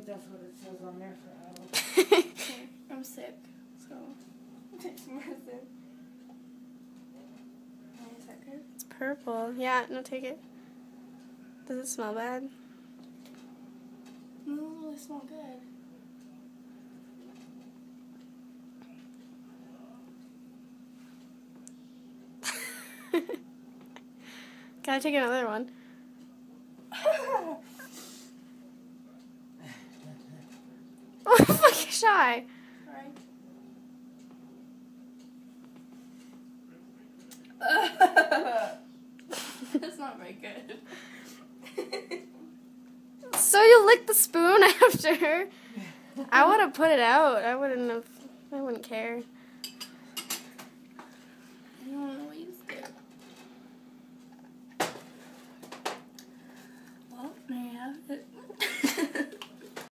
think that's what it says on there for adults. Okay, I'm sick, so take some medicine. Is that good? It's purple. Yeah, no, take it. Does it smell bad? No, it doesn't really smell good. Can I take another one? Oh, fucking shy. Right. That's not very good. So you licked the spoon after? I would have put it out. I wouldn't care. I don't waste it. Well, there you have it.